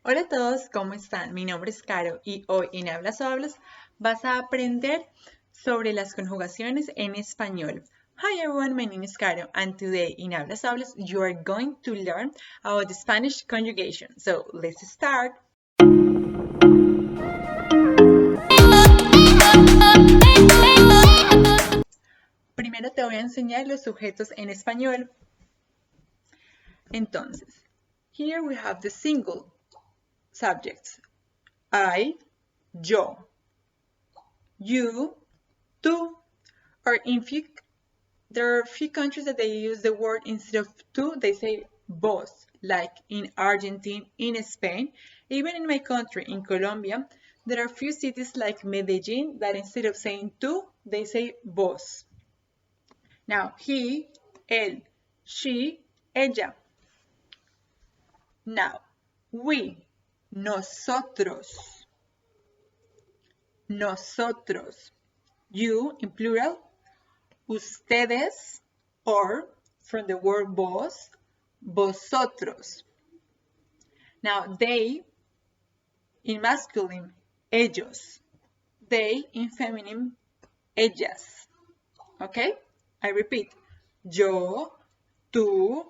Hola a todos, ¿cómo están? Mi nombre es Caro y hoy en Hablas o Hablas vas a aprender sobre las conjugaciones en español. Hi everyone, my name is Caro and today in Hablas o Hablas you are going to learn about the Spanish conjugation. So let's start. Primero te voy a enseñar los sujetos en español. Entonces, here we have the single subjects. I, yo. You, tú. Or there are a few countries that they use the word instead of tú, they say vos, like in Argentina, in Spain. Even in my country, in Colombia, there are a few cities like Medellin that instead of saying tú, they say vos. Now, he, él, she, ella. Now, we, nosotros, nosotros. You, in plural, ustedes, or from the word vos, vosotros. Now, they in masculine, ellos. They in feminine, ellas. Okay? I repeat. Yo, tú,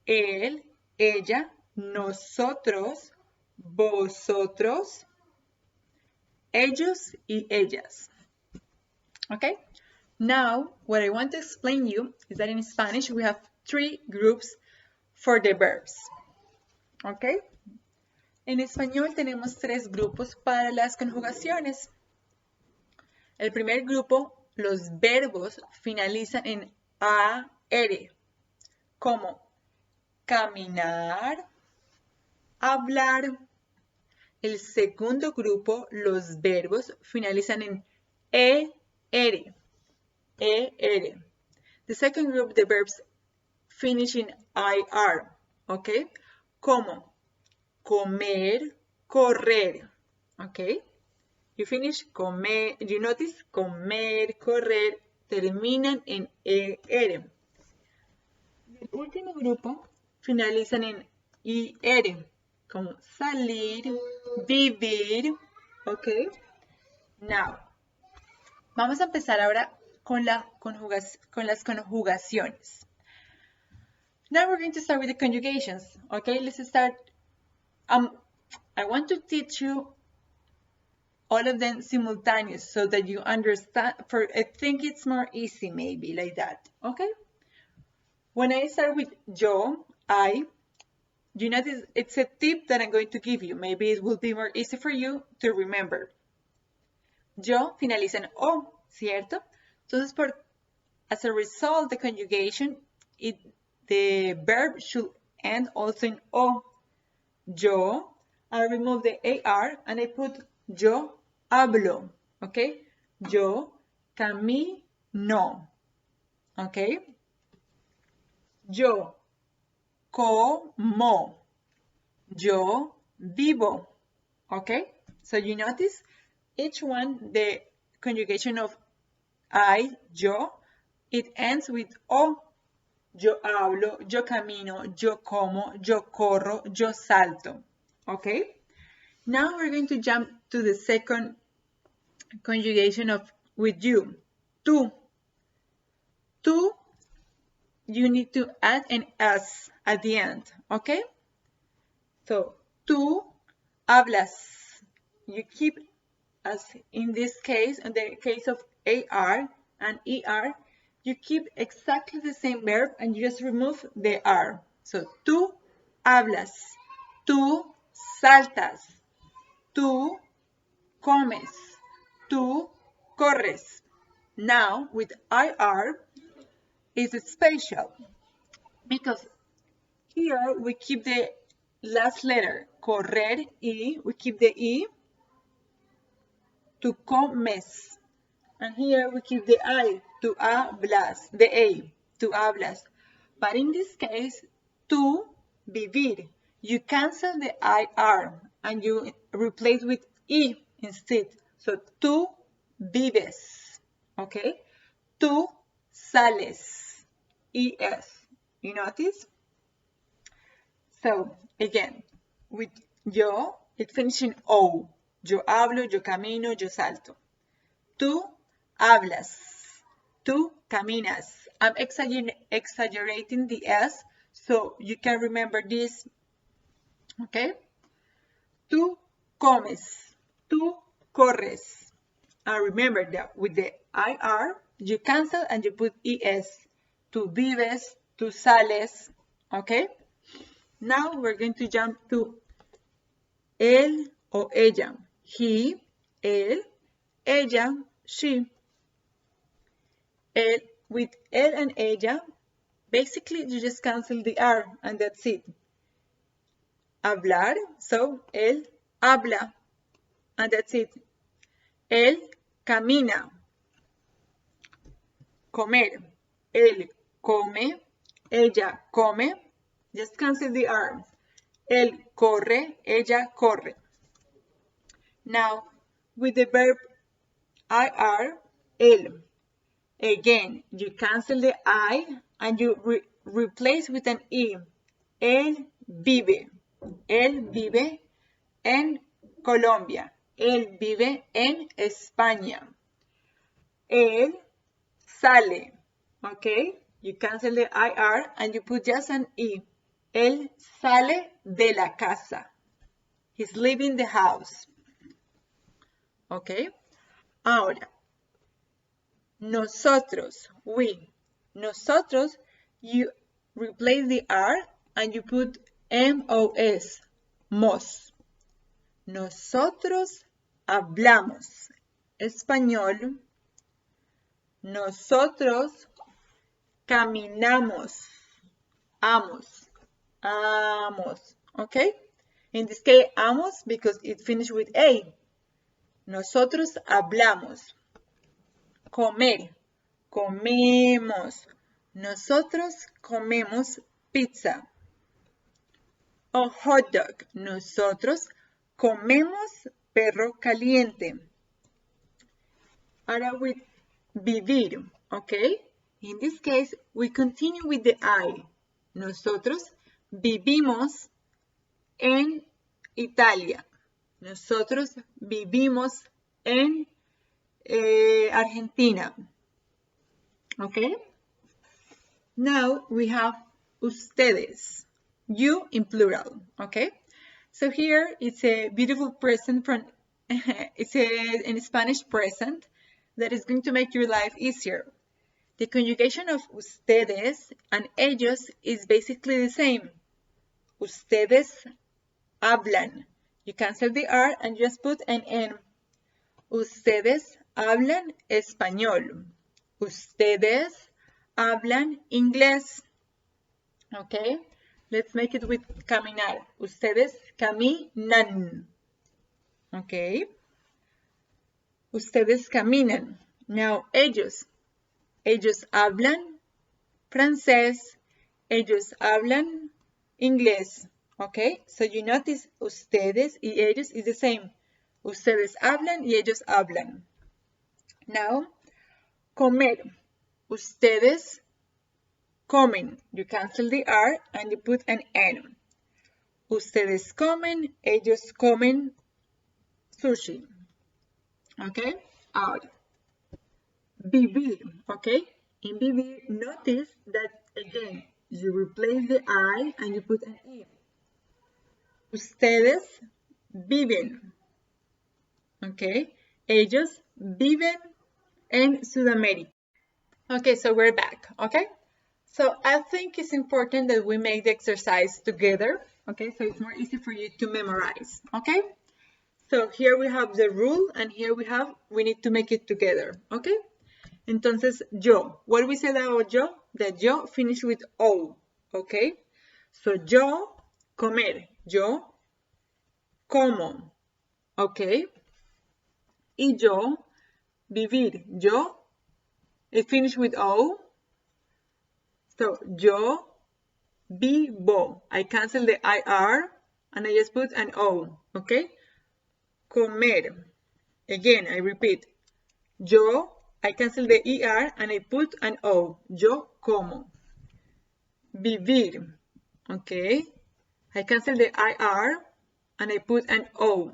él, ella, nosotros, vosotros, ellos y ellas. Okay? Now, what I want to explain you is that in Spanish we have three groups for the verbs. Okay? En español tenemos tres grupos para las conjugaciones. El primer grupo, los verbos finalizan en AR, como caminar, hablar. El segundo grupo, los verbos finalizan en ER. The second group, the verbs finish in IR, okay? Como comer, correr, okay? You finish comer, you notice comer, correr, terminan en ER. El último grupo finalizan en IR, como salir, vivir, okay? Now, vamos a empezar ahora con las conjugaciones. Now we're going to start with the conjugations. Okay, let's start. I want to teach you all of them simultaneous so that you understand. I think it's more easy maybe like that. Okay. When I start with yo, you notice it's a tip that I'm going to give you. Maybe it will be more easy for you to remember. Yo finaliza en o, ¿cierto? Entonces, as a result, the conjugation, the verb should end also in o. Yo, I remove the AR and I put yo hablo, okay? Yo camino, okay? Yo como, yo vivo, okay? So you notice each one, the conjugation of yo, it ends with o. Yo hablo, yo camino, yo como, yo corro, yo salto. Okay? Now we're going to jump to the second conjugation with you. Tú. Tú, you need to add an S at the end. Okay? So, tú hablas. You keep, as in this case, in the case of AR and ER, you keep exactly the same verb and you just remove the R. So, tú hablas, tú saltas, tú comes, tú corres. Now, with IR, it's special because here we keep the last letter, correr, y we keep the E, tú comes. And here we keep the I, tú hablas, the A, tú hablas. But in this case, tú vivir. You cancel the IR and you replace with E instead. So, tú vives, okay? Tú sales, ES. You notice? So, again, with yo, it finishes in O. Yo hablo, yo camino, yo salto. Tú hablas. Tú caminas. I'm exaggerating the S so you can remember this. Okay? Tú comes. Tú corres. And remember that with the IR, you cancel and you put ES. Tú vives, tú sales. Okay? Now we're going to jump to él o ella. He, él, ella, she. With él and ella, basically you just cancel the R and that's it. Hablar, so él habla and that's it. Él camina. Comer, él come, ella come. Just cancel the R. Él corre, ella corre. Now, with the verb IR, él. Again, you cancel the I and you replace with an E. Él vive. Él vive en Colombia. Él vive en España. Él sale. Okay? You cancel the IR and you put just an E. Él sale de la casa. He's leaving the house. Okay? Ahora, nosotros, we. Nosotros, you replace the R and you put MOS, mos. Nosotros hablamos español. Nosotros caminamos. Amos. Okay? In this case, amos because it finished with A. Nosotros hablamos. Comer. Comemos. Nosotros comemos pizza. O hot dog. Nosotros comemos perro caliente. Ahora with vivir, okay? In this case, we continue with the I. Nosotros vivimos en Italia. Nosotros vivimos en Argentina. Okay? Now we have ustedes. You in plural. Okay? So here it's a beautiful present from, it's in Spanish present that is going to make your life easier. The conjugation of ustedes and ellos is basically the same. Ustedes hablan. You cancel the R and just put an N. Ustedes hablan español. Ustedes hablan inglés. Okay? Let's make it with caminar. Ustedes caminan. Okay? Ustedes caminan. Now, ellos. Ellos hablan francés. Ellos hablan inglés. Okay? So you notice ustedes y ellos is the same. Ustedes hablan y ellos hablan. Now, comer. Ustedes comen. You cancel the R and you put an N. Ustedes comen, ellos comen sushi. Okay? Ahora. Vivir. Okay? In vivir, notice that again, you replace the I and you put an E. Ustedes viven. Okay? Ellos viven en Sudamérica. Okay, so we're back. Okay? So I think it's important that we make the exercise together. Okay, so it's more easy for you to memorize. Okay? So here we have the rule and here we need to make it together. Okay? Entonces, yo. What we said about yo? That yo finish with O. Okay? So yo, comer. Yo, como. Okay? Y yo, vivir. Yo, it finished with O. So, yo vivo. I cancel the IR and I just put an O. Okay? Comer. Again, I repeat. Yo, I cancel the ER and I put an O. Yo como. Vivir. Okay? I cancel the IR and I put an O.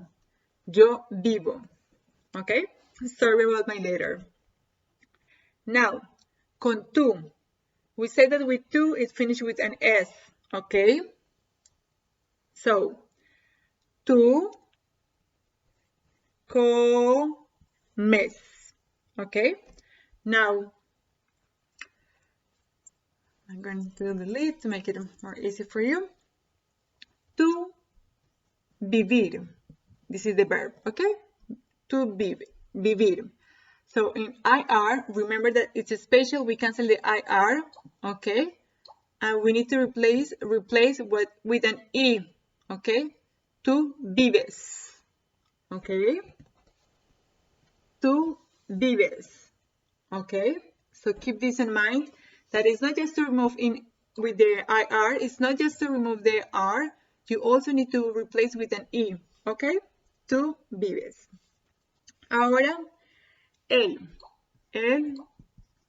Yo vivo. Okay? Sorry about my letter. Now, con tú. We said that with tú, it finished with an S. Okay? So, tú comes. Okay? Now, I'm going to delete to make it more easy for you. Tú vivir. This is the verb, okay? To vivir. So in IR, remember that it's special. We cancel the IR, okay? And we need to replace what with an E, okay? Tú vives, okay? Tú vives, okay? So keep this in mind. That is not just to remove in with the IR. It's not just to remove the R. You also need to replace with an E, okay? Tú vives. Ahora, el,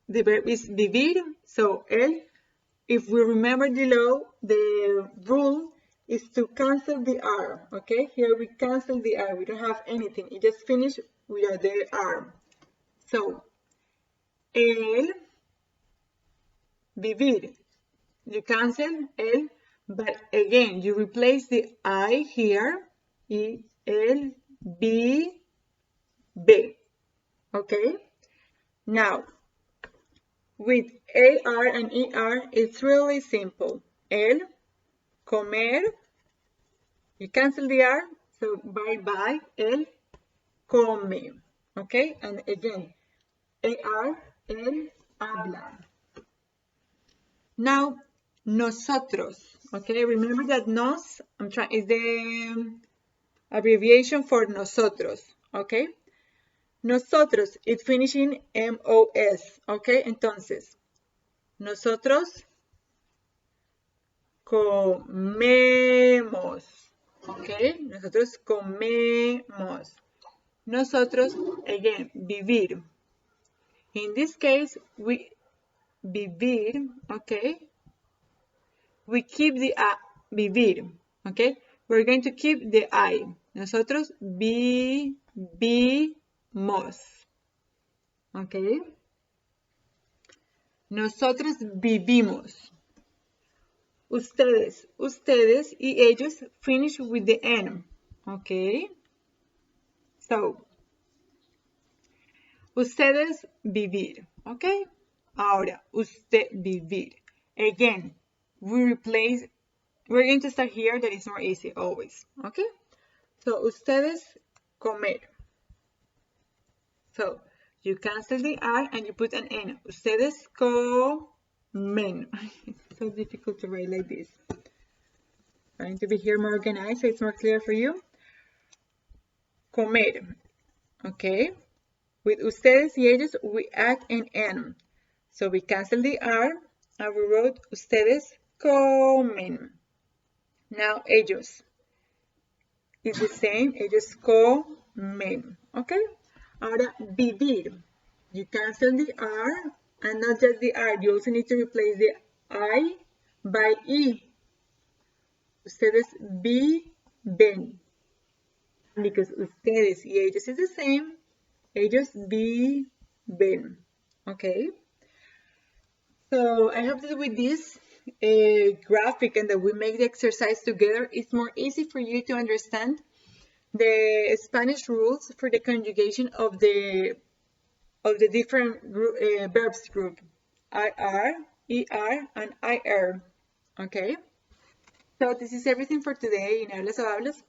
the verb is vivir. So, if we remember below, the rule is to cancel the R, okay? Here we cancel the R. We don't have anything. It just finished with the R. So, el vivir. You cancel el, but again, you replace the I here. El, B, B. Okay? Now, with AR and ER, it's really simple. El, comer, you cancel the R, so bye-bye, el, come. Okay? And again, AR, el, habla. Now, nosotros. Okay? Remember that nos, is the abbreviation for nosotros. Okay? Nosotros, it finishing M-O-S, ¿ok? Entonces, nosotros comemos, ¿ok? Nosotros comemos. Nosotros, again, vivir. In this case, we vivir, ¿ok? We keep the vivir, ¿ok? We're going to keep the I. Nosotros vivimos. ¿Ok? Nosotros vivimos. Ustedes y ellos finish with the N. ¿Ok? So, ustedes vivir. ¿Ok? Ahora, usted vivir. Again, we're going to start here. That is more easy always. ¿Ok? So, ustedes comer. So, you cancel the I and you put an N. Ustedes comen. It's so difficult to write like this. Trying to be here more organized so it's more clear for you. Comer. Okay. With ustedes y ellos, we add an N. So we cancel the R and we wrote ustedes comen. Now ellos. It's the same. Ellos comen. Okay. Ahora, vivir. You cancel the R and not just the R. You also need to replace the I by E. Ustedes viven. Because ustedes y ellos is the same. Ellos viven. Okay? So, I hope that with this graphic and that we make the exercise together, it's more easy for you to understand the Spanish rules for the conjugation of the different verbs group, IR, ER, and IR. Okay? So this is everything for today in Hablas o Hablas.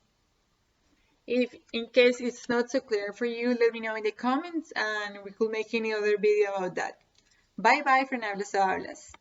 If in case it's not so clear for you, let me know in the comments and we could make any other video about that. Bye bye from Hablas o Hablas.